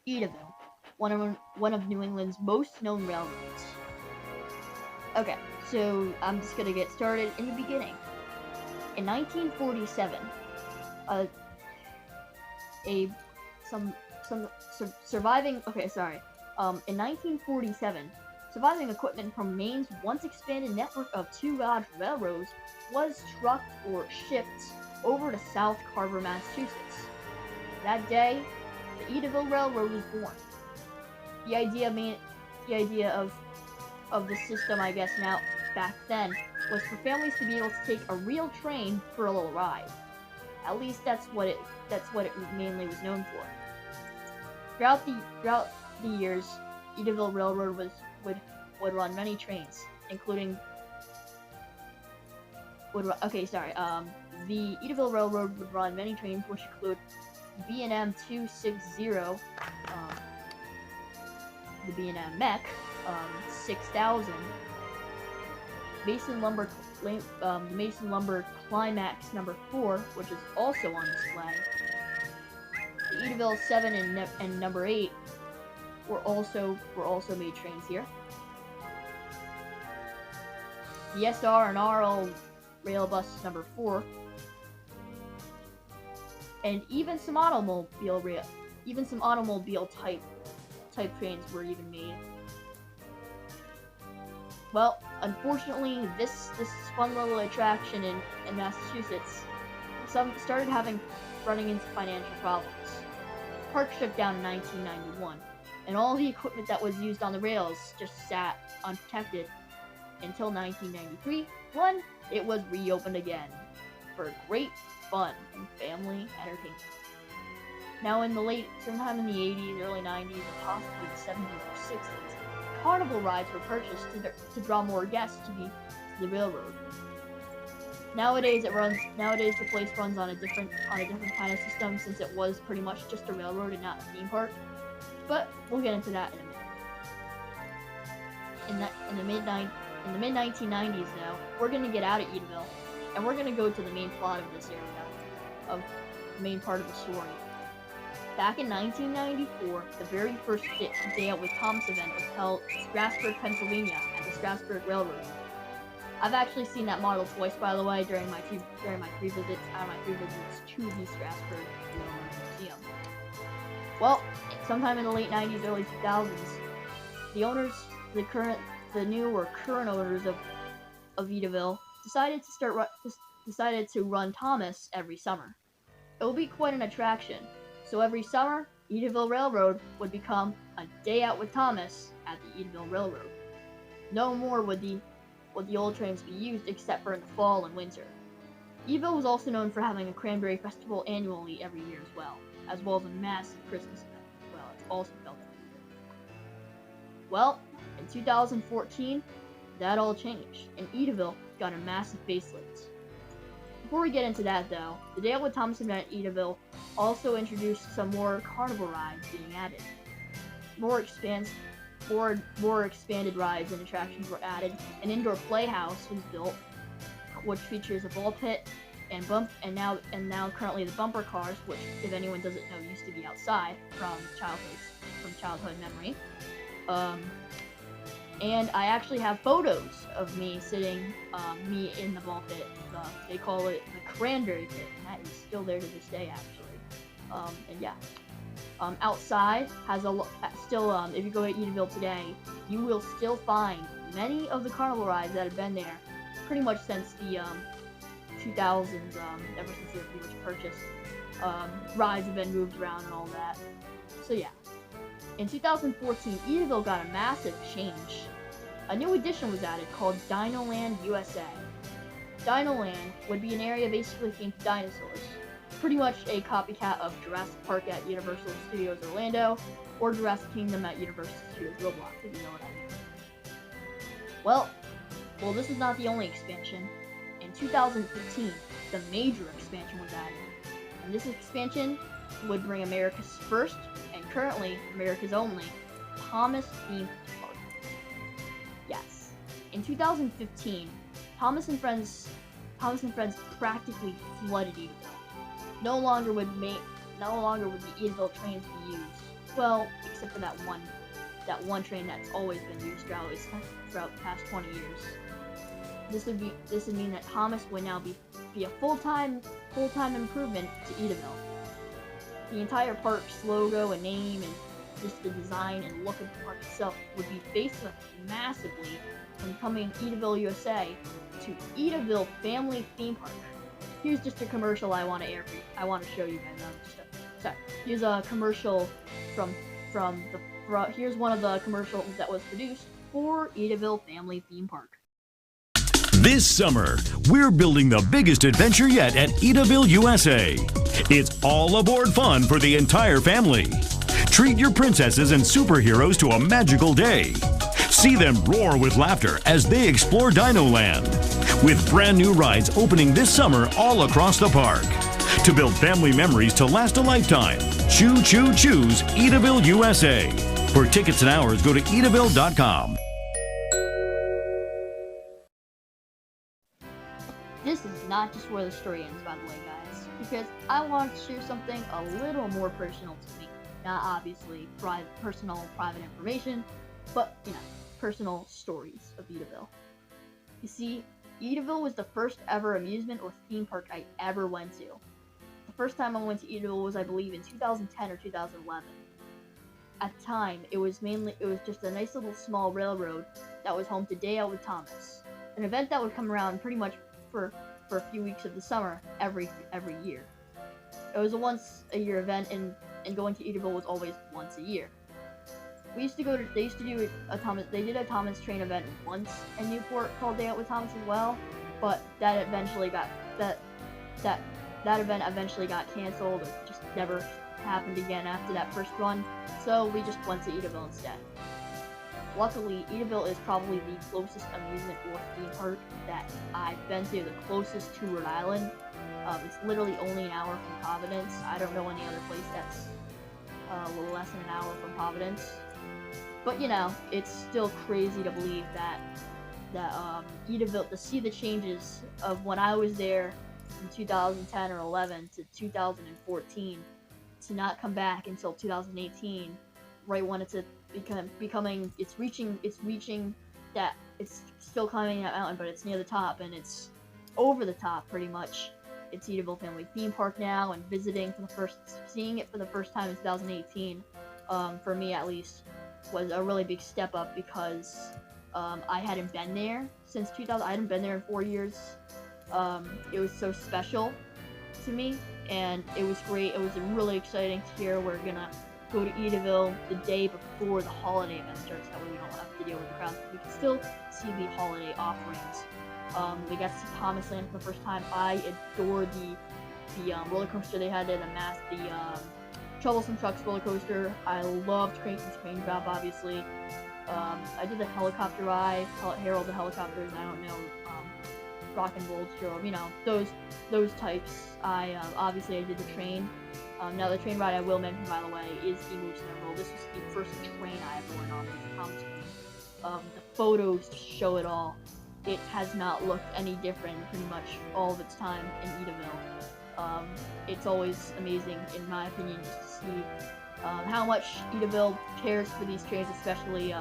Edaville, one of New England's most known railroads. Okay, so I'm just gonna get started in the beginning. In 1947, uh, a some surviving. Okay, sorry. In 1947, surviving equipment from Maine's once expanded network of two gauge railroads was trucked or shipped over to South Carver, Massachusetts. That day, the Edaville Railroad was born. The idea of the system, I guess now back then, was for families to be able to take a real train for a little ride. At least that's what it mainly was known for. Throughout the years, Edaville Railroad would run many trains, including the Edaville Railroad would run many trains, which include B&M 260, the B&M Mech 6000, the Mason Lumber Climax number 4, which is also on display. The Edaville 7 and number 8 were also made trains here. The SR and RL rail bus number 4, and even some automobile type trains were even made. Well, unfortunately, this fun little attraction in Massachusetts started running into financial problems. The park shut down in 1991, and all the equipment that was used on the rails just sat unprotected until 1993, when it was reopened again for great fun and family entertainment. Now, sometime in the 80s, early 90s, and possibly the 70s or 60s, carnival rides were purchased to draw more guests to the railroad. Nowadays the place runs on a different kind of system, since it was pretty much just a railroad and not a theme park. But we'll get into that in a minute. In the mid 1990s now, we're gonna get out of Edaville, and we're gonna go to the main plot of this area, of the main part of the story. Back in 1994, the very first Day Out with Thomas event was held in Strasburg, Pennsylvania, at the Strasburg Railroad. I've actually seen that model twice, by the way, during my three visits to the Strasburg Railroad Museum. Well, sometime in the late 90s, early 2000s, the current owners of Edaville decided to run Thomas every summer. It will be quite an attraction. So every summer, Edaville Railroad would become a Day Out with Thomas at the Edaville Railroad. No more would the old trains be used except for in the fall and winter. Edaville was also known for having a cranberry festival annually every year as well as a massive Christmas event. Well, it's also felt every year. Well, in 2014, that all changed, and Edaville got a massive facelift. Before we get into that, though, the Day Out with Thomas event at Edaville also introduced some more carnival rides being added. More expanded rides and attractions were added. An indoor playhouse was built, which features a ball pit and now currently the bumper cars, which, if anyone doesn't know, used to be outside from childhood memory. And I actually have photos of me me in the ball pit. They call it the cranberry pit, and that is still there to this day, actually. And yeah. Outside has if you go to Edaville today, you will still find many of the carnival rides that have been there pretty much since the 2000s, ever since they were pretty much purchased. Rides have been moved around and all that. So yeah. In 2014, Edaville got a massive change. A new addition was added called Dinoland USA. Dinoland would be an area basically themed to dinosaurs. Pretty much a copycat of Jurassic Park at Universal Studios Orlando, or Jurassic Kingdom at Universal Studios Roblox, if you know what I mean. Well, this is not the only expansion. In 2015, the major expansion was added. And this expansion would bring America's first, and currently America's only, Thomas-themed park. Yes. In 2015, Thomas and Friends practically flooded Edaville. No longer would no longer would the Edaville trains be used. Well, except for that one train that's always been used throughout the past 20 years. This would mean that Thomas would now be a full-time improvement to Edaville. The entire park's logo and name and just the design and look of the park itself would be facelift massively from becoming Edaville USA to Edaville Family Theme Park. Here's just a commercial I want to air for you. I want to show you guys. Here's a commercial here's one of the commercials that was produced for Edaville Family Theme Park. This summer, we're building the biggest adventure yet at Edaville USA. It's all aboard fun for the entire family. Treat your princesses and superheroes to a magical day. See them roar with laughter as they explore Dino Land, with brand new rides opening this summer all across the park. To build family memories to last a lifetime, choose Edaville USA. For tickets and hours, go to edaville.com. This is not just where the story ends, by the way, guys, because I want to share something a little more personal to me. Not obviously private information, but, personal stories of Edaville. You see, Edaville was the first ever amusement or theme park I ever went to. The first time I went to Edaville was, I believe, in 2010 or 2011. At the time, it was just a nice little small railroad that was home to Day Out with Thomas, an event that would come around pretty much for a few weeks of the summer every year. It was a once-a-year event, and going to Edaville was always once a year. They used to do they did a Thomas train event once in Newport called Day Out with Thomas as well, but that event eventually got canceled or just never happened again after that first run, so we just went to Edaville instead. Luckily, Edaville is probably the closest amusement or theme park that I've been to, the closest to Rhode Island. It's literally only an hour from Providence. I don't know any other place that's a little less than an hour from Providence. But it's still crazy to believe that Edaville, to see the changes of when I was there in 2010 or 11 to 2014, to not come back until 2018, right when it's reaching that it's still climbing that mountain, but it's near the top and it's over the top pretty much. It's Edaville Family Theme Park now, and seeing it for the first time in 2018, for me at least, was a really big step up because I hadn't been there since 2000. I hadn't been there in 4 years. It was so special to me, and it was great. It was really exciting to hear we're gonna go to Edaville the day before the holiday event starts. That way we don't have to deal with the crowds. We can still see the holiday offerings. We got to see Thomas Land for the first time. I adored the roller coaster they had there, the Troublesome Trucks roller coaster. I loved Crank's Crane Drop, obviously. I did the helicopter ride, Harold the Helicopters, I don't know, Rock and Roll Show, those types. Obviously I did the train. Now the train ride I will mention, by the way, is the Moose Emerald. This was the first train I ever went on, the Thomas train. The photos show it all. It has not looked any different pretty much all of its time in Edaville. It's always amazing, in my opinion, just to see how much Edaville cares for these trains, especially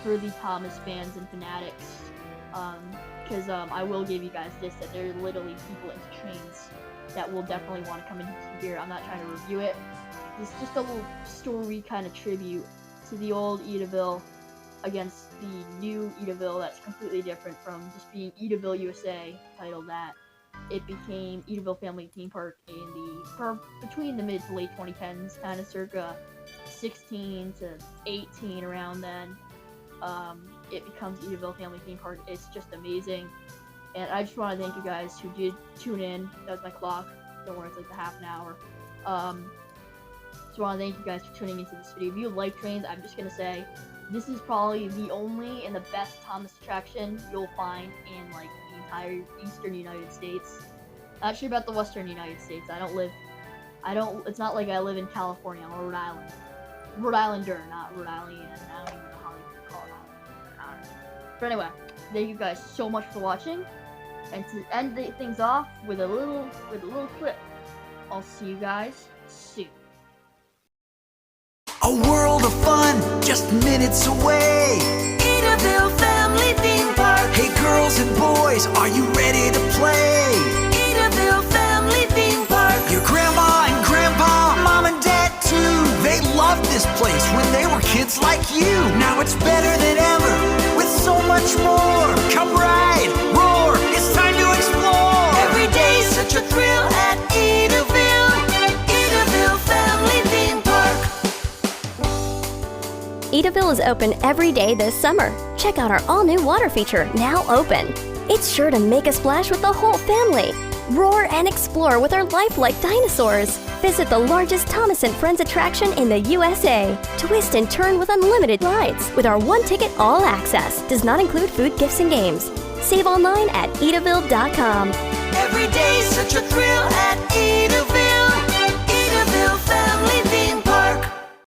for the Thomas fans and fanatics. Because I will give you guys this, that there are literally people into trains that will definitely want to come in here. I'm not trying to review it. It's just a little story kind of tribute to the old Edaville against the new Edaville that's completely different from just being Edaville USA, titled that. It became Edaville Family Theme Park between the mid to late 2010s, kind of circa 16 to 18, around then. It becomes Edaville Family Theme Park. It's just amazing. And I just want to thank you guys who did tune in. That was my clock. Don't worry, it's like a half an hour. Just want to thank you guys for tuning into this video. If you like trains, I'm just going to say, this is probably the only and the best Thomas attraction you'll find in like the entire eastern United States. Not sure about the western United States. It's not like I live in California. I'm a Rhode Island. Rhode Islander, not Rhode Island. I don't even know how you call it. But anyway, thank you guys so much for watching. And to end things off with a little clip, I'll see you guys soon. A world of fun, just minutes away. Edaville Family Theme Park. Hey girls and boys, are you ready to play? Edaville Family Theme Park. Your grandma and grandpa, mom and dad too. They loved this place when they were kids like you. Now it's better than ever, with so much more. Come ride, roar, it's time to explore. Every day's such a thrill at Edaville. Edaville Family Theme Park. Edaville is open every day this summer. Check out our all-new water feature, now open. It's sure to make a splash with the whole family. Roar and explore with our lifelike dinosaurs. Visit the largest Thomas & Friends attraction in the USA. Twist and turn with unlimited rides with our one-ticket all-access. Does not include food, gifts, and games. Save online at edaville.com. Every day's such a thrill at Edaville.